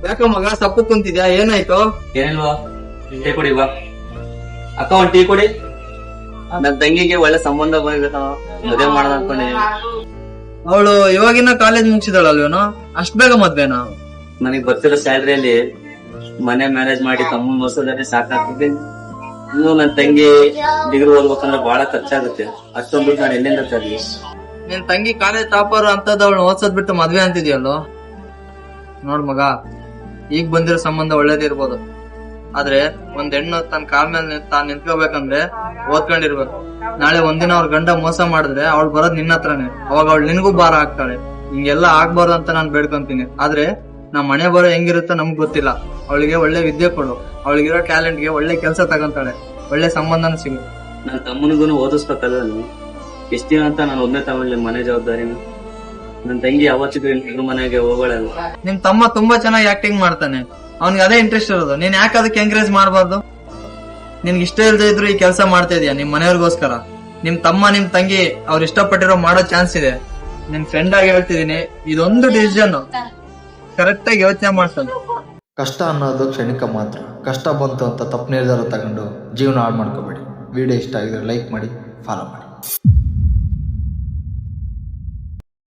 ಯಾಕ ಮಗ ಸಪ್ಪು ಕುಂತಿದ್ಯಾ? ಏನಾಯ್ತು? ಏನಿಲ್ವಾ, ಟೀ ಕೊಡಿ ಬಾ. ಅಕ್ಕ ಒಂದ್ ಟೀ ಕೊಡಿ. ನನ್ ತಂಗಿಗೆ ಒಳ್ಳೆ ಸಂಬಂಧ ಬಂದಿದೆ, ಮದುವೆ ಮಾಡೋಣ ಅನ್ಕೊಂಡಿದೀನಿ. ಅವಳು ಇವಾಗಿನ ಕಾಲೇಜ್ ಮುಗಿಸಿದಳಲ್ವೇನೋ, ಅಷ್ಟ್ ಬೇಗ ಮದ್ವೆನಾ? ನನಗ್ ಬರ್ತಿರೋ ಸ್ಯಾಲ್ರಿಯಲ್ಲಿ ಮನೆ ಮ್ಯಾನೇಜ್ ಮಾಡಿ ತಮ್ಮನ್ ಮೋಸದಲ್ಲಿ ಸಾಕಾಗ್ತಿದೆ. ಇನ್ನು ನನ್ ತಂಗಿ ಡಿಗ್ರಿ ಓದ್ಬೇಕಂದ್ರೆ ಬಹಳ ಖರ್ಚಾಗುತ್ತೆ. ಅಷ್ಟೊಂದು ದುಡ್ಡು ನಾನು ಎಲ್ಲಿಂದ ತರಲಿ? ನಿನ್ ತಂಗಿ ಕಾಲೇಜ್ ಟಾಪರ್ ಅಂತದ್ ಅವಳು ಓದ್ಸೋದ್ ಬಿಟ್ಟು ಮದ್ವೆ ಅಂತಿದ್ಯಲ್ಲೋ. ನೋಡ್ ಮಗ, ಈಗ ಬಂದಿರೋ ಸಂಬಂಧ ಒಳ್ಳೇದಿರ್ಬೋದು, ಆದ್ರೆ ಒಂದ್ ಹೆಣ್ಣು ತನ್ನ ಕಾಲ್ ಮೇಲೆ ತಾನ್ ನಿಂತ್ಕೋಬೇಕಂದ್ರೆ ಓದ್ಕೊಂಡಿರ್ಬೇಕು. ನಾಳೆ ಒಂದಿನ ಅವ್ರ ಗಂಡ ಮೋಸ ಮಾಡಿದ್ರೆ ಅವಳು ಬರೋದ್ ನಿನ್ನ ಹತ್ರನೇ, ಅವಾಗ ಅವಳು ನಿನ್ಗೂ ಭಾರ ಆಗ್ತಾಳೆ. ಹಿಂಗೆಲ್ಲಾ ಆಗ್ಬಾರ್ದು ಅಂತ ನಾನ್ ಬೇಡ್ಕೊಂತೀನಿ. ಆದ್ರೆ ನಮ್ ಮನೆ ಬರೋ ಹೆಂಗಿರುತ್ತೋ ನಮ್ಗ್ ಗೊತ್ತಿಲ್ಲ. ಅವಳಿಗೆ ಒಳ್ಳೆ ವಿದ್ಯೆ ಕೊಡು, ಅವಳಿಗಿರೋ ಟ್ಯಾಲೆಂಟ್ಗೆ ಒಳ್ಳೆ ಕೆಲಸ ತಗೊಂತಾಳೆ, ಒಳ್ಳೆ ಸಂಬಂಧನೂ ಸಿಗುತ್ತೆ. ನನ್ ತಮ್ಮನಿಗೂ ಓದಿಸ್ಬೇಕಲ್ಲ. ಎಷ್ಟ್ ದಿನ ಅಂತ ನಾನು ಒಬ್ಬನೇ ತಗೊಳ್ಳಿ ಮನೆ ಜವಾಬ್ದಾರಿನ? ನನ್ ತಂಗಿ ಯಾವತ್ತಿಗೂ ಇದ್ರ ಮನೆಗೆ ಹೋಗೋಳಲ್ಲ. ನಿಮ್ ತಮ್ಮ ತುಂಬಾ ಚೆನ್ನಾಗಿ ಆಕ್ಟಿಂಗ್ ಮಾಡ್ತಾನೆ, ಅವ್ನಿಗೆ ಅದೇ ಇಂಟ್ರೆಸ್ಟ್ ಇರೋದು. ನೀನ್ ಯಾಕೆ ಅದಕ್ಕೆ ಎಂಕರೇಜ್ ಮಾಡಬಾರ್ದು? ನಿನ್ಗೆ ಇಷ್ಟ ಇಲ್ದೇ ಇದ್ರು ಈ ಕೆಲಸ ಮಾಡ್ತಾ ಇದೀಯ ನಿಮ್ ಮನೆಯವ್ರಿಗೋಸ್ಕರ. ನಿಮ್ ತಮ್ಮ ನಿಮ್ ತಂಗಿ ಅವ್ರು ಇಷ್ಟಪಟ್ಟಿರೋ ಮಾಡೋ ಚಾನ್ಸ್ ಇದೆ. ನಿನ್ ಫ್ರೆಂಡ್ ಆಗಿ ಹೇಳ್ತಿದೀನಿ, ಇದೊಂದು ಡಿಸಿಷನ್ ಕರೆಕ್ಟ್ ಆಗಿ ಯೋಚನೆ ಮಾಡ್ಸೋದು. ಕಷ್ಟ ಅನ್ನೋದು ಕ್ಷಣಿಕ ಮಾತ್ರ. ಕಷ್ಟ ಬಂತು ಅಂತ ತಪ್ಪು ನಿರ್ಧಾರ ತಗೊಂಡು ಜೀವನ ಹಾಳು ಮಾಡ್ಕೋಬೇಡಿ. ವಿಡಿಯೋ ಇಷ್ಟ ಆಗಿದ್ರೆ ಲೈಕ್ ಮಾಡಿ, ಫಾಲೋ ಮಾಡಿ.